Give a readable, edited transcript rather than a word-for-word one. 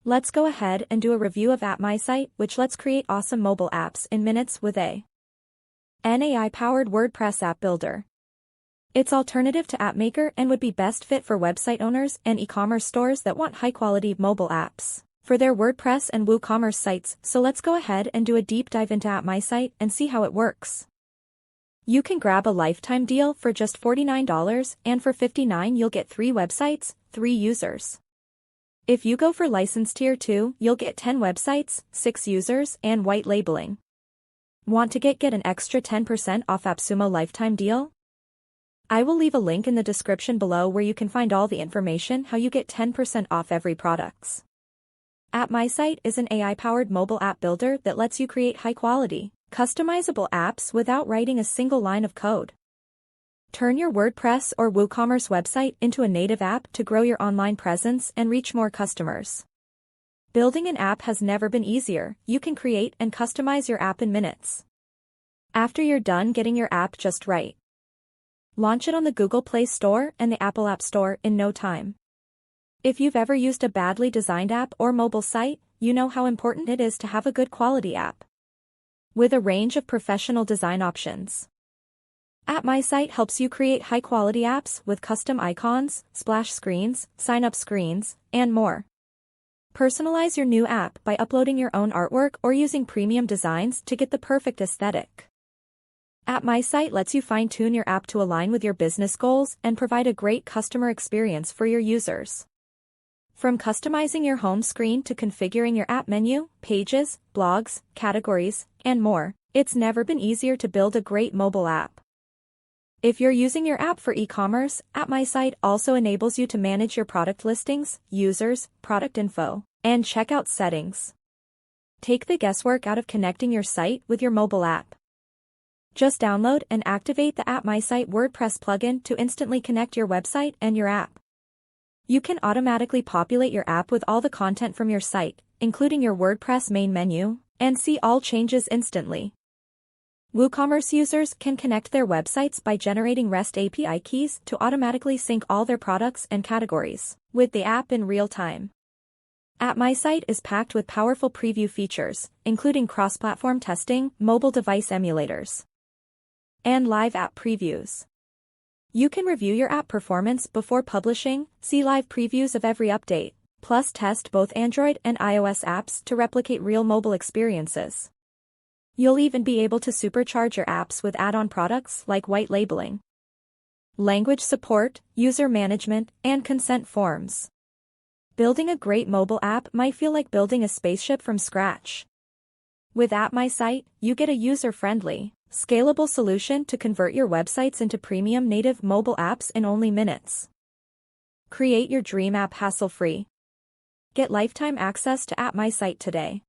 Let's go ahead and do a review of AppMySite, which lets create awesome mobile apps in minutes with an AI-powered WordPress app builder. It's alternative to AppMaker and would be best fit for website owners and e-commerce stores that want high-quality mobile apps for their WordPress and WooCommerce sites. So let's go ahead and do a deep dive into AppMySite and see how it works. You can grab a lifetime deal for just $49, and for $59 you'll get 3 websites, 3 users. If you go for license tier 2, you'll get 10 websites, 6 users, and white labeling. Want to get an extra 10% off AppSumo lifetime deal? I will leave a link in the description below where you can find all the information how you get 10% off every products. AppMySite is an AI-powered mobile app builder that lets you create high-quality, customizable apps without writing a single line of code. Turn your WordPress or WooCommerce website into a native app to grow your online presence and reach more customers. Building an app has never been easier. You can create and customize your app in minutes. After you're done getting your app just right, launch it on the Google Play Store and the Apple App Store in no time. If you've ever used a badly designed app or mobile site, you know how important it is to have a good quality app with a range of professional design options. AppMySite helps you create high-quality apps with custom icons, splash screens, sign-up screens, and more. Personalize your new app by uploading your own artwork or using premium designs to get the perfect aesthetic. AppMySite lets you fine-tune your app to align with your business goals and provide a great customer experience for your users. From customizing your home screen to configuring your app menu, pages, blogs, categories, and more, it's never been easier to build a great mobile app. If you're using your app for e-commerce, AppMySite also enables you to manage your product listings, users, product info, and checkout settings. Take the guesswork out of connecting your site with your mobile app. Just download and activate the AppMySite WordPress plugin to instantly connect your website and your app. You can automatically populate your app with all the content from your site, including your WordPress main menu, and see all changes instantly. WooCommerce users can connect their websites by generating REST API keys to automatically sync all their products and categories with the app in real time. AppMySite is packed with powerful preview features, including cross-platform testing, mobile device emulators, and live app previews. You can review your app performance before publishing, see live previews of every update, plus test both Android and iOS apps to replicate real mobile experiences. You'll even be able to supercharge your apps with add-on products like white labeling, language support, user management, and consent forms. Building a great mobile app might feel like building a spaceship from scratch. With AppMySite, you get a user-friendly, scalable solution to convert your websites into premium native mobile apps in only minutes. Create your dream app hassle-free. Get lifetime access to AppMySite today.